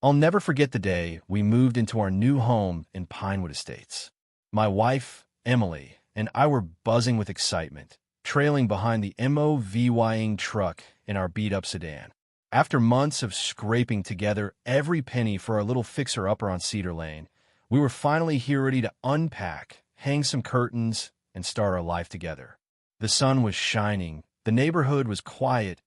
I'll never forget the day we moved into our new home in Pinewood Estates. My wife, Emily, and I were buzzing with excitement, trailing behind the moving truck in our beat-up sedan. After months of scraping together every penny for our little fixer-upper on Cedar Lane, we were finally here ready to unpack, hang some curtains, and start our life together. The sun was shining, the neighborhood was quiet,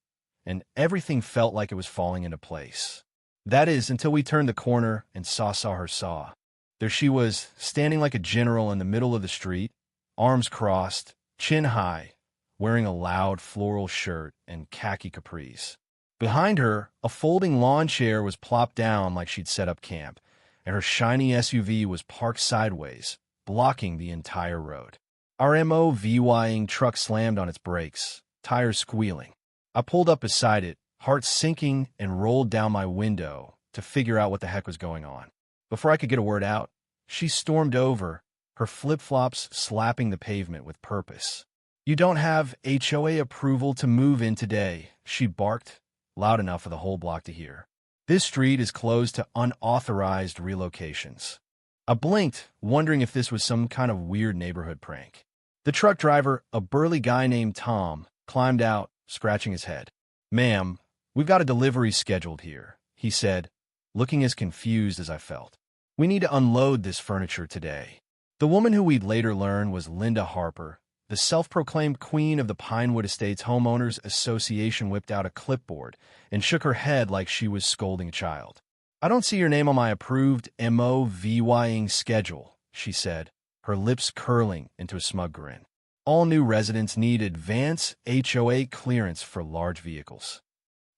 and everything felt like it was falling into place. That is, until we turned the corner and saw her saw. There she was, standing like a general in the middle of the street, arms crossed, chin high, wearing a loud floral shirt and khaki capris. Behind her, a folding lawn chair was plopped down like she'd set up camp, and her shiny SUV was parked sideways, blocking the entire road. Our moving truck slammed on its brakes, tires squealing. I pulled up beside it, heart sinking, and rolled down my window to figure out what the heck was going on. Before I could get a word out, she stormed over, her flip-flops slapping the pavement with purpose. "You don't have HOA approval to move in today," she barked, loud enough for the whole block to hear. "This street is closed to unauthorized relocations." I blinked, wondering if this was some kind of weird neighborhood prank. The truck driver, a burly guy named Tom, climbed out, scratching his head. "Ma'am, we've got a delivery scheduled here," he said, looking as confused as I felt. "We need to unload this furniture today." The woman who we'd later learn was Linda Harper, the self-proclaimed queen of the Pinewood Estates Homeowners Association, whipped out a clipboard and shook her head like she was scolding a child. "I don't see your name on my approved moving schedule," she said, her lips curling into a smug grin. "All new residents need advance HOA clearance for large vehicles."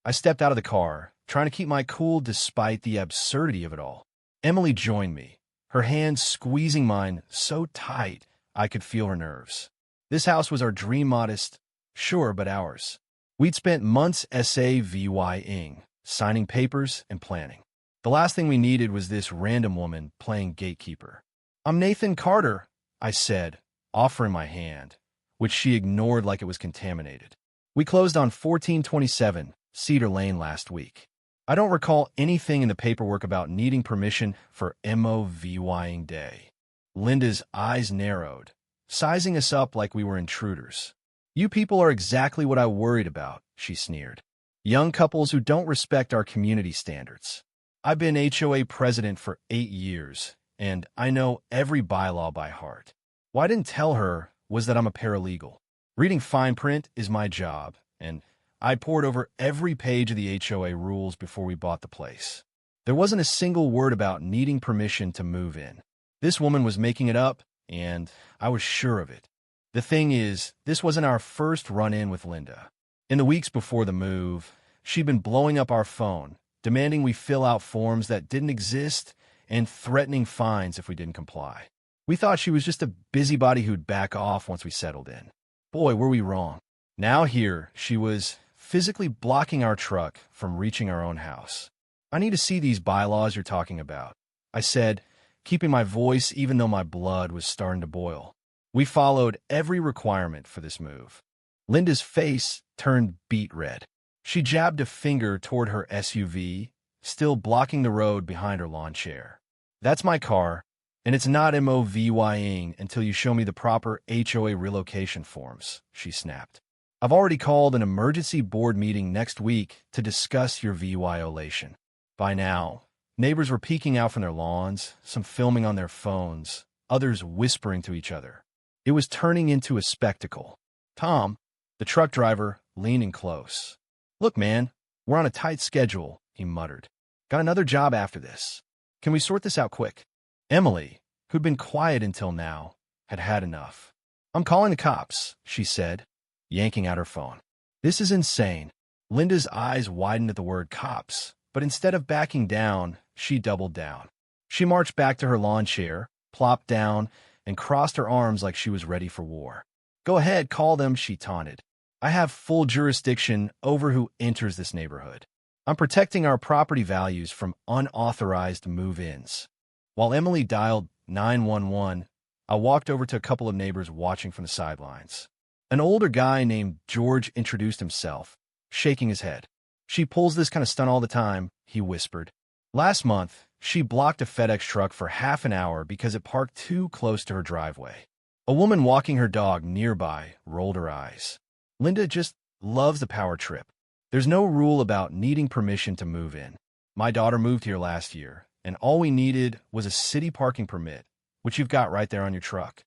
I stepped out of the car, trying to keep my cool despite the absurdity of it all. Emily joined me, her hands squeezing mine so tight I could feel her nerves. This house was our dream, modest, sure, but ours. We'd spent months saving, signing papers and planning. The last thing we needed was this random woman playing gatekeeper. "I'm Nathan Carter," I said, offering my hand, which she ignored like it was contaminated. "We closed on 1427 Cedar Lane last week." I don't recall anything in the paperwork about needing permission for moving day. Linda's eyes narrowed, sizing us up like we were intruders. "You people are exactly what I worried about," she sneered. "Young couples who don't respect our community standards. I've been HOA president for 8 years, and I know every bylaw by heart. What I didn't tell her was that I'm a paralegal. Reading fine print is my job, and I pored over every page of the HOA rules before we bought the place. There wasn't a single word about needing permission to move in. This woman was making it up, and I was sure of it. The thing is, this wasn't our first run-in with Linda. In the weeks before the move, she'd been blowing up our phone, demanding we fill out forms that didn't exist and threatening fines if we didn't comply. We thought she was just a busybody who'd back off once we settled in. Boy, were we wrong. Now here she was, physically blocking our truck from reaching our own house. "I need to see these bylaws you're talking about," I said, keeping my voice even though my blood was starting to boil. We followed every requirement for this move. Linda's face turned beet red. She jabbed a finger toward her SUV, still blocking the road behind her lawn chair. "That's my car, and it's not moving until you show me the proper HOA relocation forms," she snapped. "I've already called an emergency board meeting next week to discuss your violation." By now, neighbors were peeking out from their lawns, some filming on their phones, others whispering to each other. It was turning into a spectacle. Tom, the truck driver, leaning close. "Look, man, we're on a tight schedule," he muttered. "Got another job after this. Can we sort this out quick?" Emily, who'd been quiet until now, had had enough. "I'm calling the cops," she said, yanking out her phone. "This is insane." Linda's eyes widened at the word cops, but instead of backing down, she doubled down. She marched back to her lawn chair, plopped down, and crossed her arms like she was ready for war. "Go ahead, call them," she taunted. "I have full jurisdiction over who enters this neighborhood. I'm protecting our property values from unauthorized move-ins." While Emily dialed 911, I walked over to a couple of neighbors watching from the sidelines. An older guy named George introduced himself, shaking his head. "She pulls this kind of stunt all the time," he whispered. Last month, she blocked a FedEx truck for half an hour because it parked too close to her driveway. A woman walking her dog nearby rolled her eyes. Linda just loves the power trip. There's no rule about needing permission to move in. My daughter moved here last year, and all we needed was a city parking permit, which you've got right there on your truck.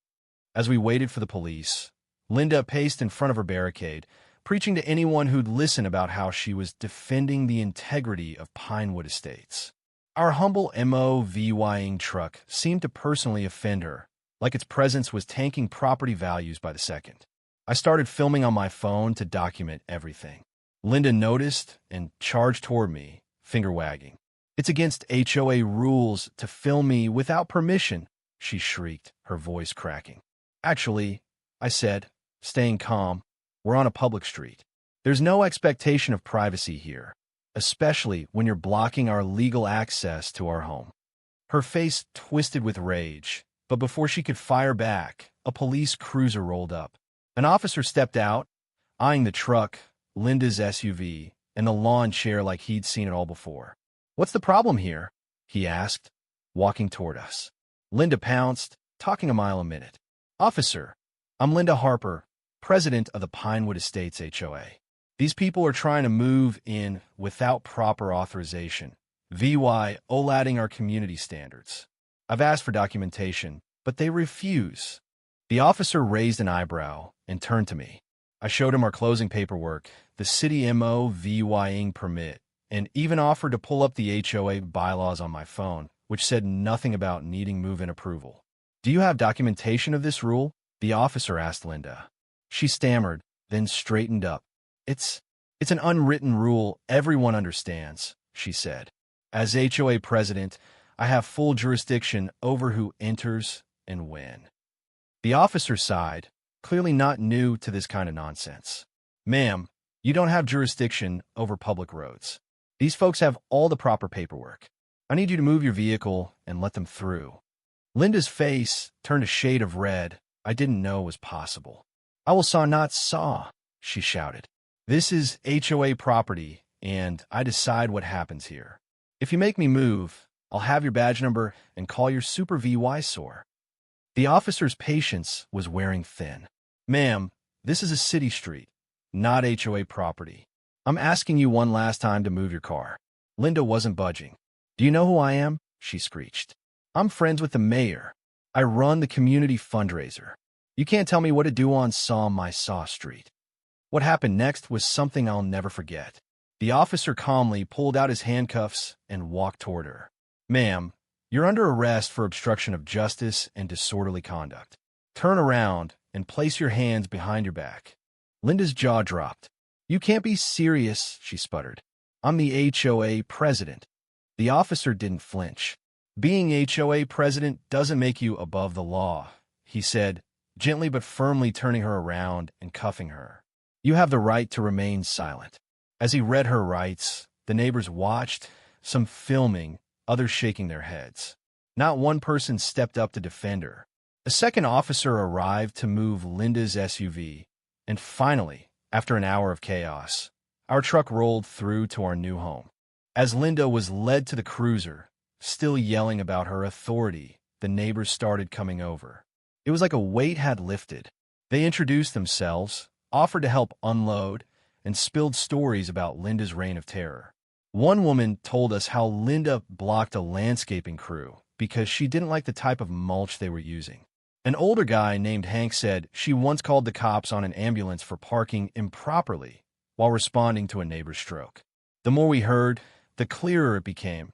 As we waited for the police, Linda paced in front of her barricade, preaching to anyone who'd listen about how she was defending the integrity of Pinewood Estates. Our humble MOVYing truck seemed to personally offend her, like its presence was tanking property values by the second. I started filming on my phone to document everything. Linda noticed and charged toward me, finger wagging. "It's against HOA rules to film me without permission," she shrieked, her voice cracking. "Actually," I said, staying calm, "we're on a public street. There's no expectation of privacy here, especially when you're blocking our legal access to our home." Her face twisted with rage, but before she could fire back, a police cruiser rolled up. An officer stepped out, eyeing the truck, Linda's SUV, and the lawn chair like he'd seen it all before. "What's the problem here?" he asked, walking toward us. Linda pounced, talking a mile a minute. "Officer, I'm Linda Harper, president of the Pinewood Estates HOA. These people are trying to move in without proper authorization, violating our community standards. I've asked for documentation, but they refuse." The officer raised an eyebrow and turned to me. I showed him our closing paperwork, the city MOVYing permit, and even offered to pull up the HOA bylaws on my phone, which said nothing about needing move-in approval. "Do you have documentation of this rule?" the officer asked Linda. She stammered, then straightened up. It's an unwritten rule everyone understands," she said. "As HOA president, I have full jurisdiction over who enters and when." The officer sighed, clearly not new to this kind of nonsense. "Ma'am, you don't have jurisdiction over public roads. These folks have all the proper paperwork. I need you to move your vehicle and let them through." Linda's face turned a shade of red I didn't know was possible. "I will not saw," she shouted. "This is HOA property, and I decide what happens here. If you make me move, I'll have your badge number and call your super VY-sore." The officer's patience was wearing thin. "Ma'am, this is a city street, not HOA property. I'm asking you one last time to move your car." Linda wasn't budging. "Do you know who I am?" she screeched. "I'm friends with the mayor. I run the community fundraiser. You can't tell me what to do on my Saw Street." What happened next was something I'll never forget. The officer calmly pulled out his handcuffs and walked toward her. "Ma'am, you're under arrest for obstruction of justice and disorderly conduct. Turn around and place your hands behind your back." Linda's jaw dropped. "You can't be serious," she sputtered. "I'm the HOA president." The officer didn't flinch. "Being HOA president doesn't make you above the law," he said, gently but firmly turning her around and cuffing her. "You have the right to remain silent." As he read her rights, the neighbors watched, some filming, others shaking their heads. Not one person stepped up to defend her. A second officer arrived to move Linda's SUV, and finally, after an hour of chaos, our truck rolled through to our new home. As Linda was led to the cruiser, still yelling about her authority, the neighbors started coming over. It was like a weight had lifted. They introduced themselves, offered to help unload, and spilled stories about Linda's reign of terror. One woman told us how Linda blocked a landscaping crew because she didn't like the type of mulch they were using. An older guy named Hank said she once called the cops on an ambulance for parking improperly while responding to a neighbor's stroke. The more we heard, the clearer it became.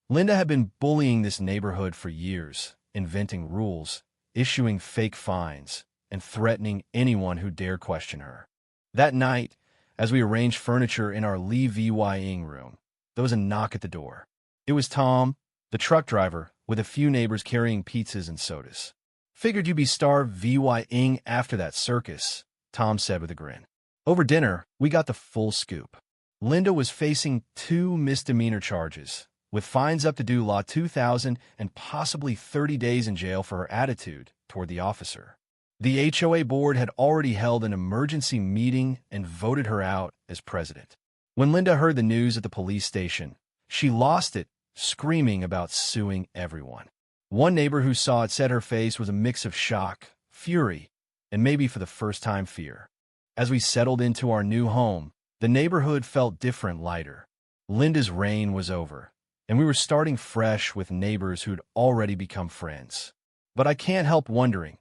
Linda had been bullying this neighborhood for years, inventing rules, issuing fake fines, and threatening anyone who dared question her. That night, as we arranged furniture in our VYing room, there was a knock at the door. It was Tom, the truck driver, with a few neighbors carrying pizzas and sodas. "Figured you'd be starved VYing after that circus," Tom said with a grin. Over dinner, we got the full scoop. Linda was facing 2 misdemeanor charges, with fines up to due law 2,000 and possibly 30 days in jail for her attitude toward the officer. The HOA board had already held an emergency meeting and voted her out as president. When Linda heard the news at the police station, she lost it screaming about suing everyone. One neighbor who saw it said her face was a mix of shock, fury, and maybe for the first time fear. As we settled into our new home, the neighborhood felt different, lighter. Linda's reign was over, and we were starting fresh with neighbors who'd already become friends. But I can't help wondering,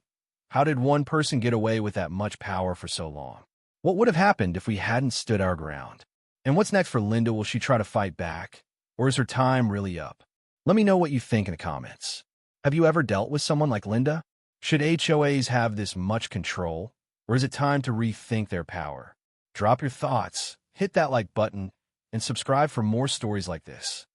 how did one person get away with that much power for so long? What would have happened if we hadn't stood our ground? And what's next for Linda? Will she try to fight back? Or is her time really up? Let me know what you think in the comments. Have you ever dealt with someone like Linda? Should HOAs have this much control? Or is it time to rethink their power? Drop your thoughts, hit that like button, and subscribe for more stories like this.